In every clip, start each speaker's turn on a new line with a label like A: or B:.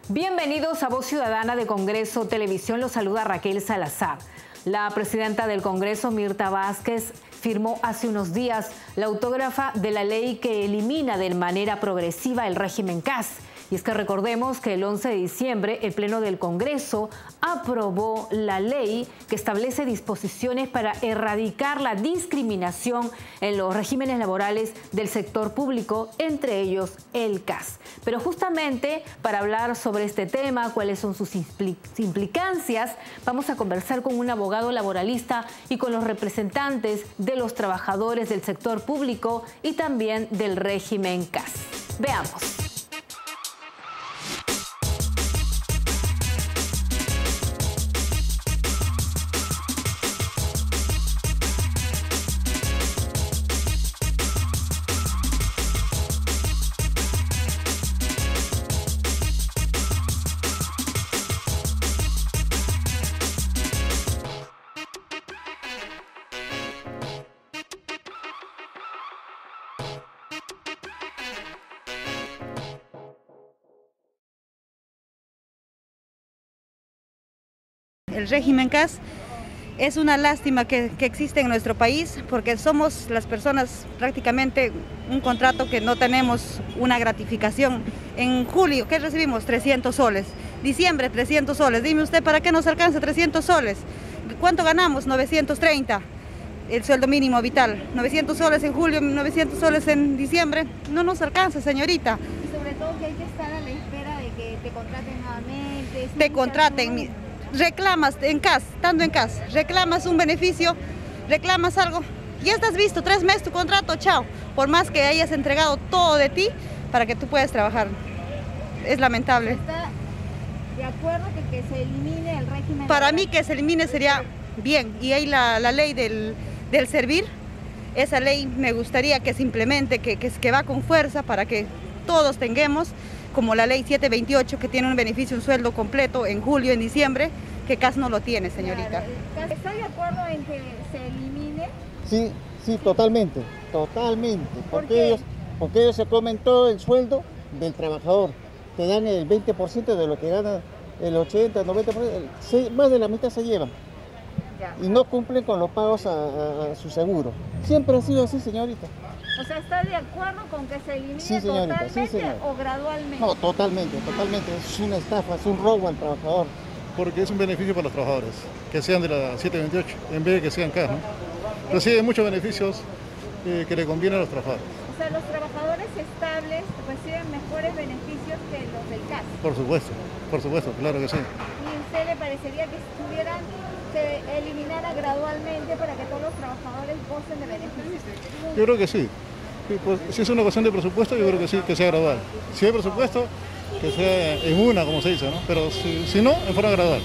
A: Bienvenidos a Voz Ciudadana de Congreso Televisión. Los saluda Raquel Salazar. La presidenta del Congreso, Mirta Vázquez, firmó hace unos días la autógrafa de la ley que elimina de manera progresiva el régimen CAS. Y es que recordemos que el 11 de diciembre el Pleno del Congreso aprobó la ley que establece disposiciones para erradicar la discriminación en los regímenes laborales del sector público, entre ellos el CAS. Pero justamente para hablar sobre este tema, cuáles son sus implicancias, vamos a conversar con un abogado laboralista y con los representantes de los trabajadores del sector público y también del régimen CAS. Veamos.
B: El régimen CAS es una lástima que existe en nuestro país porque somos las personas prácticamente un contrato que no tenemos una gratificación. En julio, ¿qué recibimos? 300 soles. Diciembre, 300 soles. Dime usted, ¿para qué nos alcanza 300 soles? ¿Cuánto ganamos? 930. El sueldo mínimo vital. 900 soles en julio, 900 soles en diciembre. No nos alcanza, señorita.
C: Y sobre todo que hay que estar a la espera de que te contraten nuevamente.
B: Te contraten. Reclamas en CAS, estando en CAS, reclamas un beneficio, reclamas algo, ya estás visto, 3 meses tu contrato, chao. Por más que hayas entregado todo de ti para que tú puedas trabajar. Es lamentable.
C: ¿Está de acuerdo que se elimine el régimen?
B: Para mí que se elimine sería bien. Y hay la ley del servir, esa ley me gustaría que se implemente, que va con fuerza para que todos tengamos, como la ley 728 que tiene un beneficio, un sueldo completo en julio, en diciembre, que CAS no lo tiene, señorita.
C: ¿Está de acuerdo en que se elimine?
D: Sí, totalmente. Porque ellos se comen todo el sueldo del trabajador. Te dan el 20% de lo que gana, el 80, el 90%, más de la mitad se llevan. Y no cumplen con los pagos a su seguro. Siempre ha sido así, señorita.
C: O sea, ¿está de acuerdo con que se elimine totalmente o gradualmente?
D: No, totalmente. Es una estafa, es un robo al trabajador.
E: Porque es un beneficio para los trabajadores, que sean de la 728, en vez de que sean CAS, ¿no? Reciben muchos beneficios que le convienen a los trabajadores.
C: O sea, los trabajadores estables reciben mejores beneficios que los del CAS.
E: Por supuesto, claro que sí.
C: ¿Y a usted le parecería que se eliminara gradualmente para que todos los trabajadores gocen de beneficios?
E: Yo creo que sí. Pues, si es una cuestión de presupuesto, yo creo que sí, que sea gradual. Si hay presupuesto, que sea en una, como se dice, ¿no? Pero si no, en forma gradual.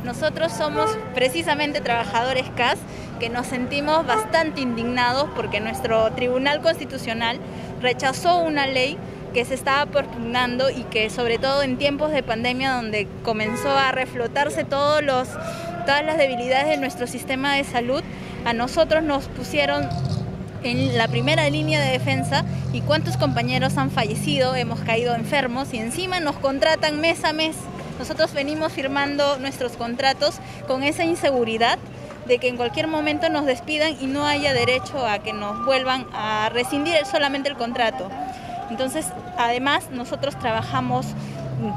F: Nosotros somos precisamente trabajadores CAS que nos sentimos bastante indignados porque nuestro Tribunal Constitucional rechazó una ley que se estaba propugnando y que sobre todo en tiempos de pandemia donde comenzó a reflotarse todas las debilidades de nuestro sistema de salud, a nosotros nos pusieron en la primera línea de defensa y cuántos compañeros han fallecido, hemos caído enfermos y encima nos contratan mes a mes. Nosotros venimos firmando nuestros contratos con esa inseguridad de que en cualquier momento nos despidan y no haya derecho a que nos vuelvan a rescindir solamente el contrato. Entonces, además, nosotros trabajamos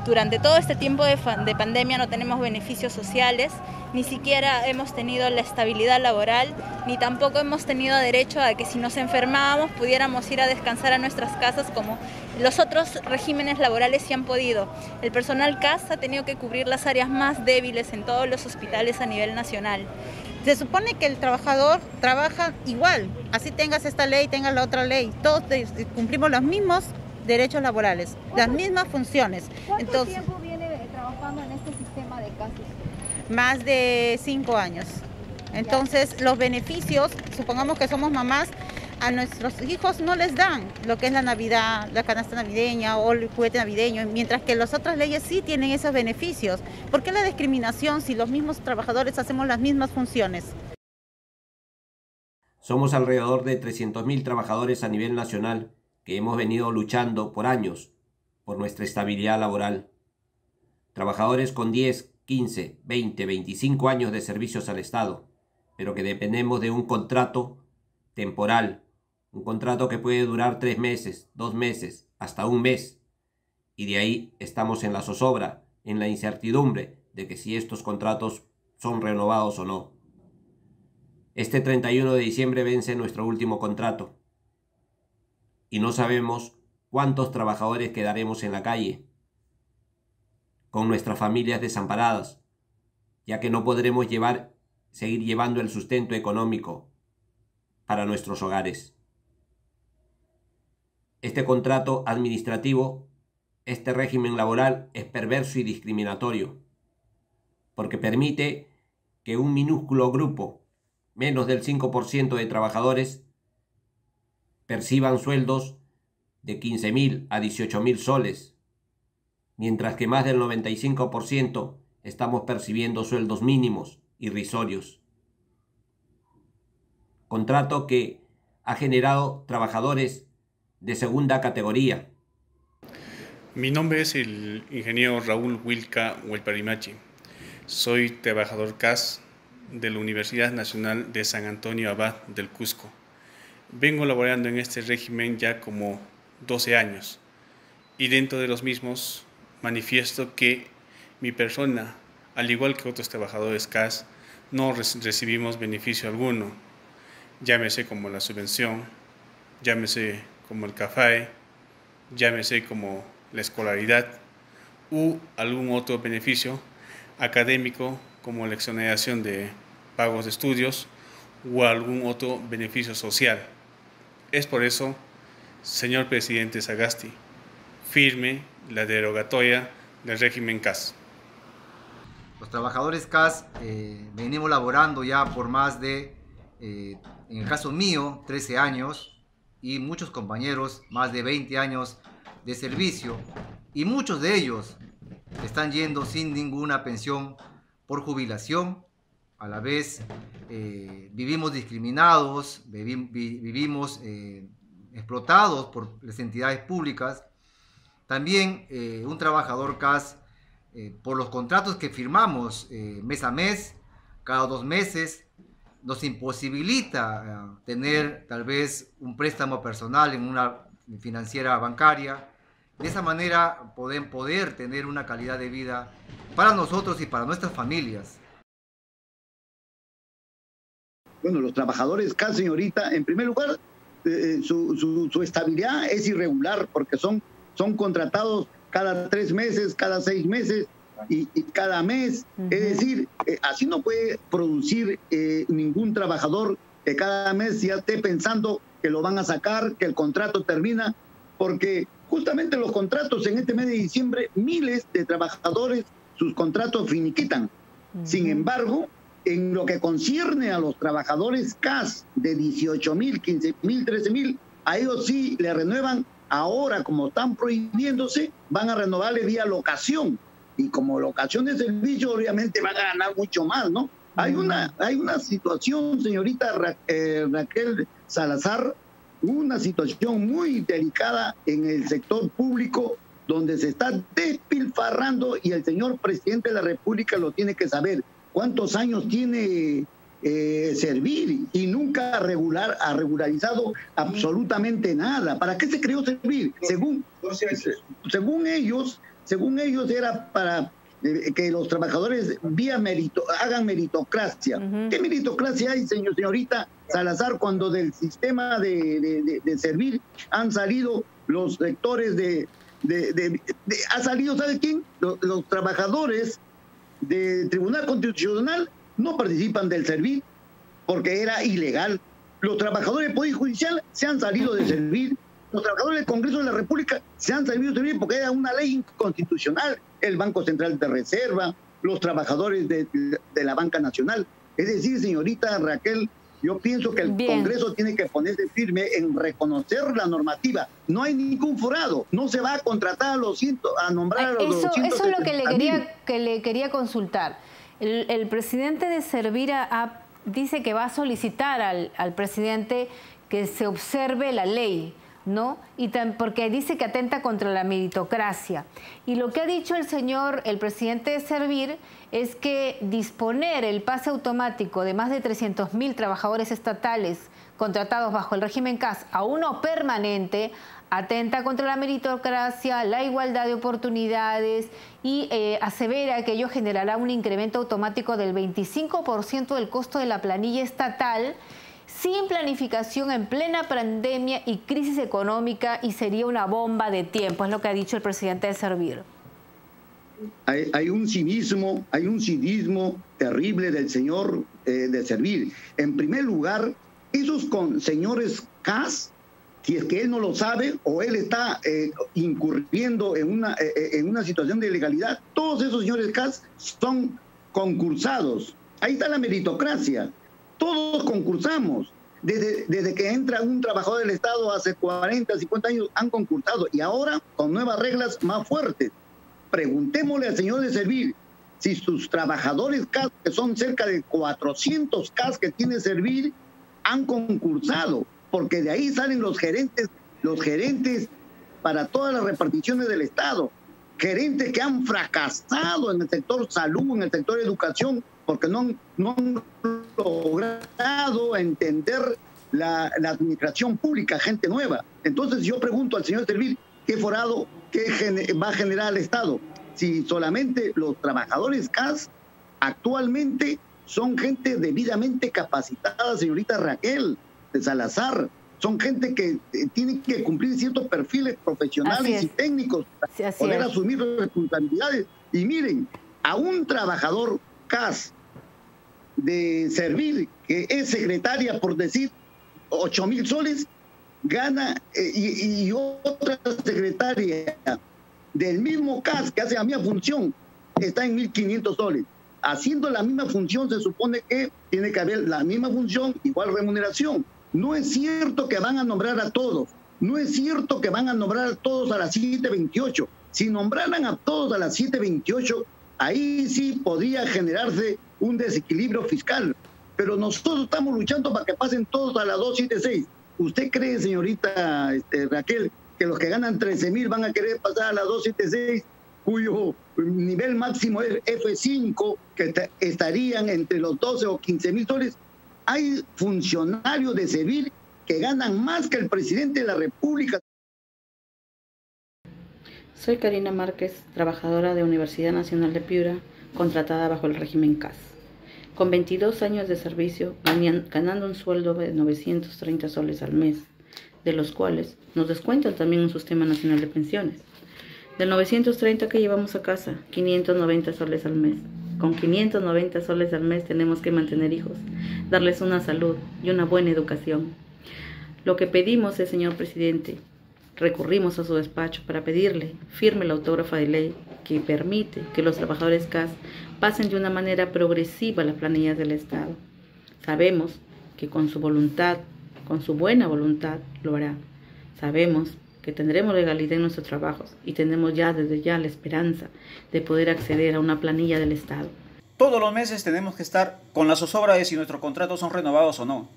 F: durante todo este tiempo de pandemia, no tenemos beneficios sociales, ni siquiera hemos tenido la estabilidad laboral, ni tampoco hemos tenido derecho a que si nos enfermábamos pudiéramos ir a descansar a nuestras casas como los otros regímenes laborales sí han podido. El personal CAS ha tenido que cubrir las áreas más débiles en todos los hospitales a nivel nacional.
B: Se supone que el trabajador trabaja igual, así tengas esta ley, tengas la otra ley, todos cumplimos los mismos derechos laborales, las mismas funciones.
C: ¿Cuánto tiempo viene trabajando en este sistema de CAS?
B: Más de 5 años. Entonces, los beneficios, supongamos que somos mamás, a nuestros hijos no les dan lo que es la Navidad, la canasta navideña o el juguete navideño, mientras que las otras leyes sí tienen esos beneficios. ¿Por qué la discriminación si los mismos trabajadores hacemos las mismas funciones?
G: Somos alrededor de 300.000 trabajadores a nivel nacional que hemos venido luchando por años por nuestra estabilidad laboral. trabajadores con 10, 15, 20, 25 años de servicios al Estado, pero que dependemos de un contrato temporal, un contrato que puede durar 3 meses, 2 meses, hasta 1 mes, y de ahí estamos en la zozobra, en la incertidumbre de que si estos contratos son renovados o no. Este 31 de diciembre vence nuestro último contrato y no sabemos cuántos trabajadores quedaremos en la calle, con nuestras familias desamparadas, ya que no podremos seguir llevando el sustento económico para nuestros hogares. Este contrato administrativo, este régimen laboral es perverso y discriminatorio, porque permite que un minúsculo grupo, menos del 5% de trabajadores, perciban sueldos de 15.000 a 18.000 soles, mientras que más del 95% estamos percibiendo sueldos mínimos irrisorios. Contrato que ha generado trabajadores de segunda categoría.
H: Mi nombre es el ingeniero Raúl Wilca Huelparimachi. Soy trabajador CAS de la Universidad Nacional de San Antonio Abad del Cusco. Vengo laborando en este régimen ya como 12 años y dentro de los mismos manifiesto que mi persona, al igual que otros trabajadores CAS, no recibimos beneficio alguno, llámese como la subvención, llámese como el CAFAE, llámese como la escolaridad u algún otro beneficio académico como la exoneración de pagos de estudios o algún otro beneficio social. Es por eso, señor presidente Sagasti, firme la derogatoria del régimen CAS.
I: Los trabajadores CAS venimos laborando ya por más de, en el caso mío, 13 años y muchos compañeros más de 20 años de servicio, y muchos de ellos están yendo sin ninguna pensión por jubilación. A la vez vivimos discriminados, vivimos explotados por las entidades públicas. También un trabajador CAS, por los contratos que firmamos mes a mes, cada 2 meses, nos imposibilita tener tal vez un préstamo personal en una financiera bancaria. De esa manera poder tener una calidad de vida para nosotros y para nuestras familias.
J: Bueno, los trabajadores CAS, señorita, en primer lugar, su estabilidad es irregular porque son contratados cada 3 meses, cada 6 meses y cada mes. Es decir, así no puede producir ningún trabajador que cada mes ya esté pensando que lo van a sacar, que el contrato termina, porque justamente los contratos en este mes de diciembre, miles de trabajadores, sus contratos finiquitan. Sin embargo, en lo que concierne a los trabajadores CAS de 18.000, 15.000, 13.000, a ellos sí le renuevan. Ahora, como están prohibiéndose, van a renovarle vía locación. Y como locación de servicio, obviamente van a ganar mucho más, ¿no? Hay una situación, señorita Raquel Salazar, una situación muy delicada en el sector público donde se está despilfarrando, y el señor presidente de la República lo tiene que saber. ¿Cuántos años tiene Servir? Y nunca ha regularizado absolutamente nada. ¿Para qué se creó Servir? Según ellos era para que los trabajadores hagan meritocracia. ¿Qué meritocracia hay, señorita Salazar, cuando del sistema de Servir han salido los sectores ha salido, ¿sabe quién? Los trabajadores del Tribunal Constitucional no participan del Servir porque era ilegal. Los trabajadores del Poder Judicial se han salido de Servir. Los trabajadores del Congreso de la República se han salido de Servir porque era una ley inconstitucional. El Banco Central de Reserva, los trabajadores de la Banca Nacional. Es decir, señorita Raquel, yo pienso que el Congreso tiene que ponerse firme en reconocer la normativa. No hay ningún forado, no se va a contratar a nombrar a los 200.
A: Eso es lo que le quería consultar. El presidente de Servir dice que va a solicitar al presidente que se observe la ley. ¿no? Y porque dice que atenta contra la meritocracia. Y lo que ha dicho el presidente de Servir es que disponer el pase automático de más de 300.000 trabajadores estatales contratados bajo el régimen CAS a uno permanente atenta contra la meritocracia, la igualdad de oportunidades y asevera que ello generará un incremento automático del 25% del costo de la planilla estatal sin planificación en plena pandemia y crisis económica y sería una bomba de tiempo, es lo que ha dicho el presidente de Servir.
J: Hay un cinismo terrible del señor de Servir. En primer lugar, esos señores CAS, si es que él no lo sabe o él está incurriendo en una situación de ilegalidad, todos esos señores CAS son concursados. Ahí está la meritocracia. Todos concursamos. Desde que entra un trabajador del Estado hace 40, 50 años han concursado y ahora con nuevas reglas más fuertes. Preguntémosle al señor de Servir si sus trabajadores CAS, que son cerca de 400 CAS que tiene Servir, han concursado, porque de ahí salen los gerentes para todas las reparticiones del Estado, gerentes que han fracasado en el sector salud, en el sector educación, porque no han logrado entender la administración pública, gente nueva. Entonces yo pregunto al señor Servir, ¿qué forado va a generar el Estado? Si solamente los trabajadores CAS actualmente son gente debidamente capacitada, señorita Raquel de Salazar, son gente que tiene que cumplir ciertos perfiles profesionales y técnicos para poder asumir responsabilidades. Y miren, a un trabajador CAS de Servir, que es secretaria, por decir, 8.000 soles, gana, y otra secretaria del mismo CAS que hace la misma función está en 1.500 soles. Haciendo la misma función se supone que tiene que haber la misma función, igual remuneración. No es cierto que van a nombrar a todos, no es cierto que van a nombrar a todos a las 7:28. Si nombraran a todos a las 7:28, ahí sí podría generarse un desequilibrio fiscal. Pero nosotros estamos luchando para que pasen todos a las 276. ¿Usted cree, señorita Raquel, que los que ganan 13.000 van a querer pasar a las 276, cuyo nivel máximo es F5, que estarían entre los 12 o 15.000 soles? Hay funcionarios de Servir que ganan más que el presidente de la República.
K: Soy Karina Márquez, trabajadora de Universidad Nacional de Piura, contratada bajo el régimen CAS. Con 22 años de servicio, ganando un sueldo de 930 soles al mes, de los cuales nos descuentan también un sistema nacional de pensiones. Del 930 que llevamos a casa, 590 soles al mes. Con 590 soles al mes tenemos que mantener hijos, darles una salud y una buena educación. Lo que pedimos es, señor presidente, recurrimos a su despacho para pedirle firme la autógrafa de ley que permite que los trabajadores CAS pasen de una manera progresiva a las planillas del Estado. Sabemos que con su voluntad, con su buena voluntad, lo hará. Sabemos que tendremos legalidad en nuestros trabajos y tenemos ya desde ya la esperanza de poder acceder a una planilla del Estado.
L: Todos los meses tenemos que estar con la zozobra de si nuestros contratos son renovados o no.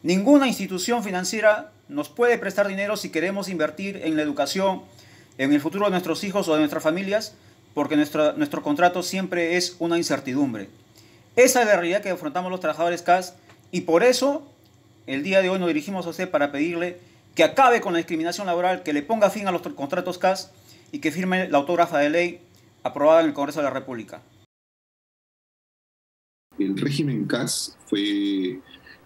L: Ninguna institución financiera nos puede prestar dinero si queremos invertir en la educación, en el futuro de nuestros hijos o de nuestras familias, porque nuestro contrato siempre es una incertidumbre. Esa es la realidad que afrontamos los trabajadores CAS y por eso el día de hoy nos dirigimos a usted para pedirle que acabe con la discriminación laboral, que le ponga fin a los contratos CAS y que firme la autógrafa de ley aprobada en el Congreso de la República.
M: El régimen CAS fue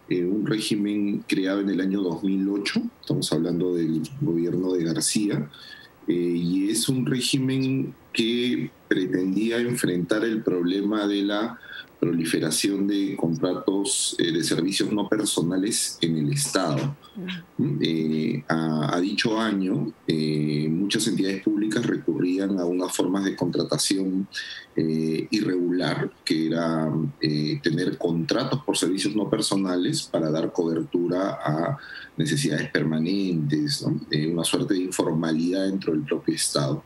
M: un régimen creado en el año 2008, estamos hablando del gobierno de García, y es un régimen que pretendía enfrentar el problema de la proliferación de contratos de servicios no personales en el Estado. A dicho año, muchas entidades públicas recurrían a unas formas de contratación irregular, que era tener contratos por servicios no personales para dar cobertura a necesidades permanentes, ¿no? Una suerte de informalidad dentro del propio Estado.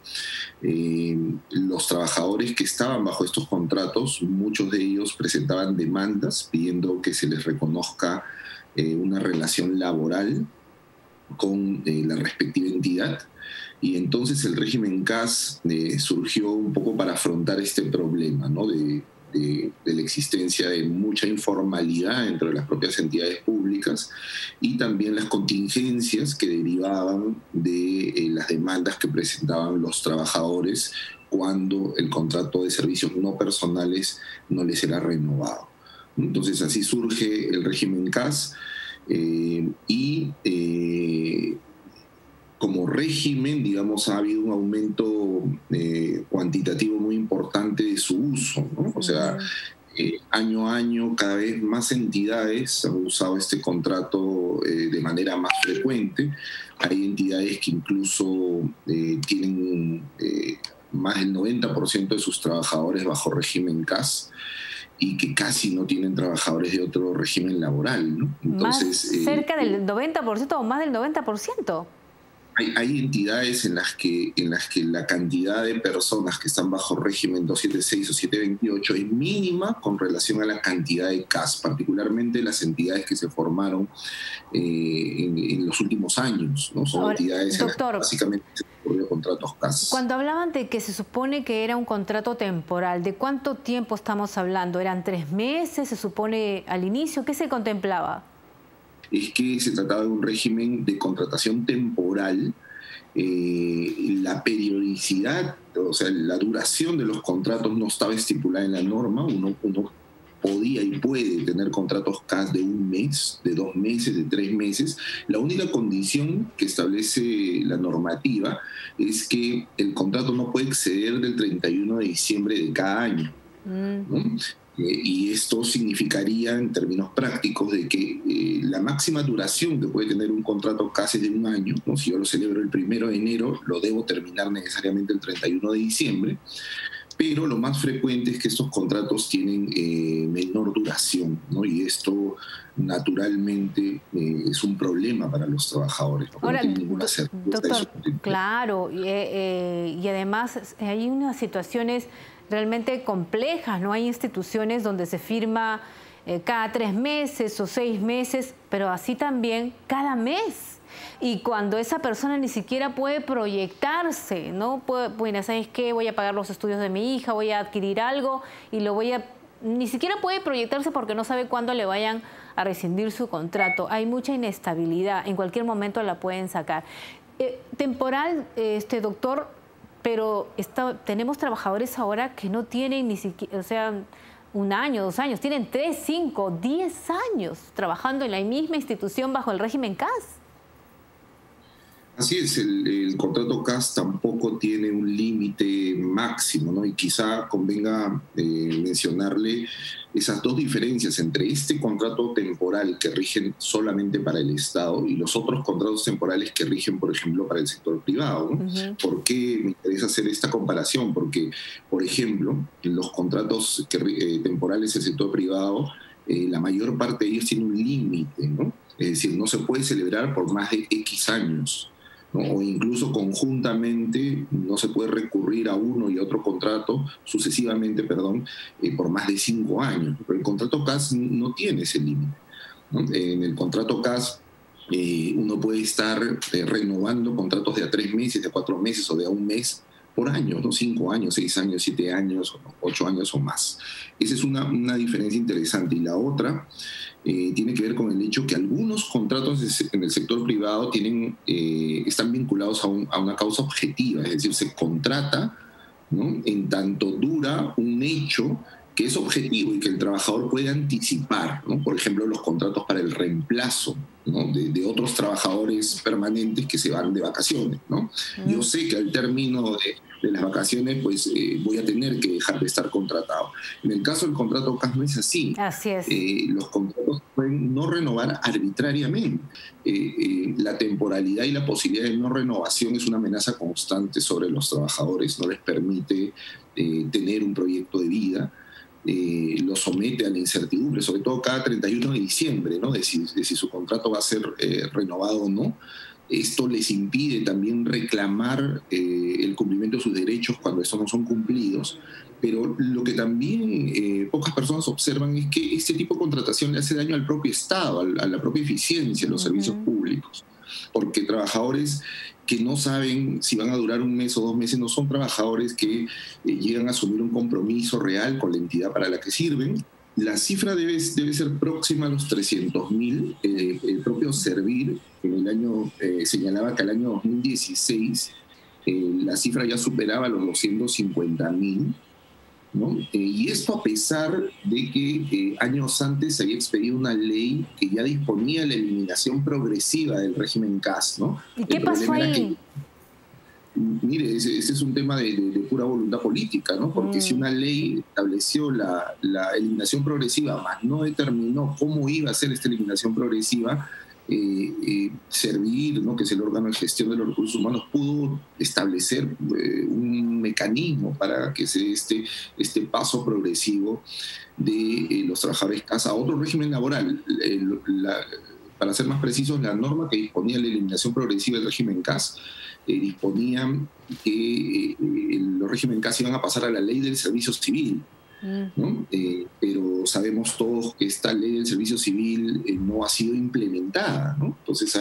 M: Los trabajadores que estaban bajo estos contratos, muchos de ellos presentaban demandas pidiendo que se les reconozca una relación laboral con la respectiva entidad. Y entonces el régimen CAS surgió un poco para afrontar este problema, ¿no? de la existencia de mucha informalidad entre las propias entidades públicas y también las contingencias que derivaban de las demandas que presentaban los trabajadores cuando el contrato de servicios no personales no les era renovado. Entonces así surge el régimen CAS como régimen, digamos, ha habido un aumento cuantitativo muy importante de su uso, ¿no? O sea, año a año cada vez más entidades han usado este contrato de manera más frecuente. Hay entidades que incluso tienen más del 90% de sus trabajadores bajo régimen CAS y que casi no tienen trabajadores de otro régimen laboral, ¿no? Entonces,
A: cerca del 90% o más del 90%.
M: Hay entidades en las que la cantidad de personas que están bajo régimen 276 o 728 es mínima con relación a la cantidad de CAS, particularmente las entidades que se formaron en los últimos años, ¿no? Son entidades en las que básicamente se ocurrió contratos CAS.
A: Cuando hablaban de que se supone que era un contrato temporal, ¿de cuánto tiempo estamos hablando? ¿Eran 3 meses, se supone, al inicio? ¿Qué se contemplaba?
M: Es que se trataba de un régimen de contratación temporal. La periodicidad, o sea, la duración de los contratos no estaba estipulada en la norma. Uno podía y puede tener contratos CAS de 1 mes, de 2 meses, de 3 meses. La única condición que establece la normativa es que el contrato no puede exceder del 31 de diciembre de cada año, ¿no? Y esto significaría, en términos prácticos, de que la máxima duración que puede tener un contrato CAS es de 1 año, ¿no? Si yo lo celebro el 1 de enero, lo debo terminar necesariamente el 31 de diciembre, pero lo más frecuente es que estos contratos tienen menor duración, ¿no? Y esto naturalmente es un problema para los trabajadores, porque
A: ahora,
M: no tienen ninguna certeza de su continuidad.
A: Claro, y además hay unas situaciones realmente complejas, ¿no? Hay instituciones donde se firma cada 3 meses o 6 meses, pero así también cada mes. Y cuando esa persona ni siquiera puede proyectarse, ¿no? Bueno, ¿sabes qué? Voy a pagar los estudios de mi hija, voy a adquirir algo y ni siquiera puede proyectarse porque no sabe cuándo le vayan a rescindir su contrato. Hay mucha inestabilidad, en cualquier momento la pueden sacar. Temporal, doctor, pero tenemos trabajadores ahora que no tienen ni siquiera, o sea, 1 año, 2 años, tienen 3, 5, 10 años trabajando en la misma institución bajo el régimen CAS.
M: Así es, el contrato CAS tampoco tiene un límite máximo, ¿no? Y quizá convenga mencionarle esas dos diferencias entre este contrato temporal que rigen solamente para el Estado y los otros contratos temporales que rigen, por ejemplo, para el sector privado, ¿no? ¿Por qué me interesa hacer esta comparación? Porque, por ejemplo, en los contratos temporales del sector privado, la mayor parte de ellos tiene un límite, ¿no? Es decir, no se puede celebrar por más de X años, ¿no? O incluso conjuntamente no se puede recurrir a uno y a otro contrato sucesivamente, por más de 5 años. Pero el contrato CAS no tiene ese límite, ¿no? En el contrato CAS uno puede estar renovando contratos de a 3 meses, de a 4 meses o de a 1 mes por año, ¿no? 5 años, 6 años, 7 años, 8 años o más. Esa es una diferencia interesante. Y la otra tiene que ver con el hecho que algunos contratos en el sector privado están vinculados a una causa objetiva, es decir, se contrata, ¿no? En tanto dura un hecho que es objetivo y que el trabajador puede anticipar, ¿no? Por ejemplo, los contratos para el reemplazo, ¿no? de otros trabajadores permanentes que se van de vacaciones, ¿no? Yo sé que al término de las vacaciones, pues voy a tener que dejar de estar contratado. En el caso del contrato CAS no es así.
A: Así es.
M: Los contratos pueden no renovar arbitrariamente. La temporalidad y la posibilidad de no renovación es una amenaza constante sobre los trabajadores, no les permite tener un proyecto de vida. Lo somete a la incertidumbre, sobre todo cada 31 de diciembre, ¿no? de si su contrato va a ser renovado o no. Esto les impide también reclamar el cumplimiento de sus derechos cuando estos no son cumplidos. Pero lo que también pocas personas observan es que este tipo de contratación le hace daño al propio Estado, a la propia eficiencia de los servicios públicos. Porque trabajadores que no saben si van a durar un mes o 2 meses no son trabajadores que llegan a asumir un compromiso real con la entidad para la que sirven. La cifra debe ser próxima a los 300.000. El propio Servir en el año señalaba que al año 2016 la cifra ya superaba los 250.000. ¿no? Y esto a pesar de que años antes se había expedido una ley que ya disponía de la eliminación progresiva del régimen CAS, ¿no?
A: ¿Y qué pasó ahí?
M: Mire, ese es un tema de pura voluntad política, ¿no? Porque si una ley estableció la eliminación progresiva, más no determinó cómo iba a ser esta eliminación progresiva, Servir, ¿no? que es el órgano de gestión de los recursos humanos, pudo establecer un mecanismo para que se dé este paso progresivo de los trabajadores CAS a otro régimen laboral. Para ser más precisos, la norma que disponía de la eliminación progresiva del régimen CAS disponía que los régimen CAS iban a pasar a la ley del servicio civil. ¿no? Pero sabemos todos que esta ley del servicio civil no ha sido implementada, ¿no? Entonces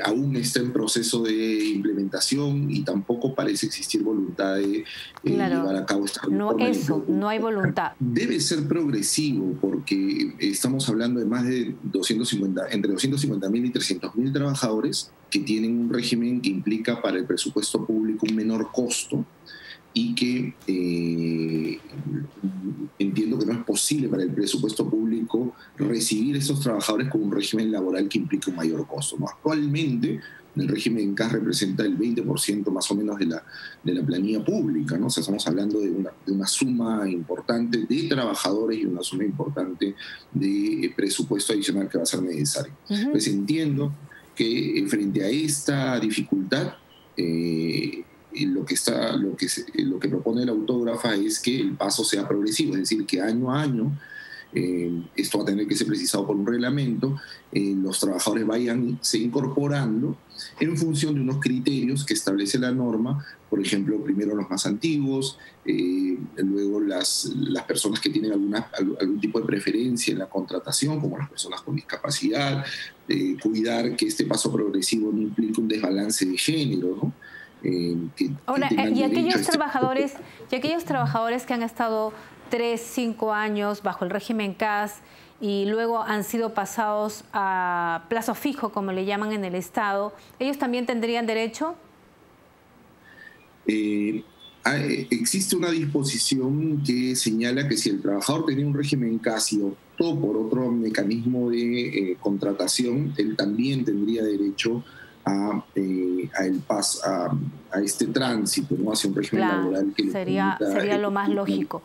M: aún está en proceso de implementación y tampoco parece existir voluntad de llevar a cabo esta reforma.
A: No hay voluntad.
M: Debe ser progresivo porque estamos hablando de más de entre 250.000 y 300.000 trabajadores que tienen un régimen que implica para el presupuesto público un menor costo, y que entiendo que no es posible para el presupuesto público recibir a esos trabajadores con un régimen laboral que implique un mayor costo, ¿no? Actualmente el régimen CAS representa el 20% más o menos de la planilla pública, ¿no? O sea, estamos hablando de una suma importante de trabajadores y una suma importante de presupuesto adicional que va a ser necesario. Pues entiendo que frente a esta dificultad, lo que propone la autógrafa es que el paso sea progresivo, es decir, que año a año, esto va a tener que ser precisado por un reglamento, los trabajadores vayanse incorporando en función de unos criterios que establece la norma, por ejemplo, primero los más antiguos, luego las personas que tienen algún tipo de preferencia en la contratación, como las personas con discapacidad, cuidar que este paso progresivo no implique un desbalance de género, ¿no?
A: Ahora, y aquellos trabajadores que han estado 3, 5 años bajo el régimen CAS y luego han sido pasados a plazo fijo, como le llaman en el Estado, ¿ellos también tendrían derecho?
M: Existe una disposición que señala que si el trabajador tenía un régimen CAS y optó por otro mecanismo de contratación, él también tendría derecho a este tránsito, ¿no? Hacia un régimen laboral que
A: sería lo más lógico.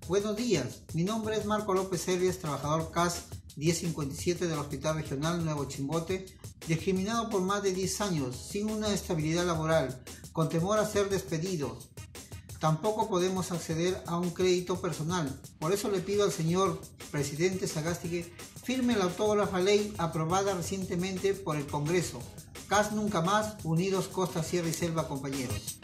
N: Buenos días, mi nombre es Marco López Elias, trabajador CAS 1057 del Hospital Regional Nuevo Chimbote, discriminado por más de 10 años, sin una estabilidad laboral, con temor a ser despedido. Tampoco podemos acceder a un crédito personal. Por eso le pido al señor presidente Sagasti que firme la autógrafa ley aprobada recientemente por el Congreso. CAS nunca más, unidos Costa, Sierra y Selva, compañeros.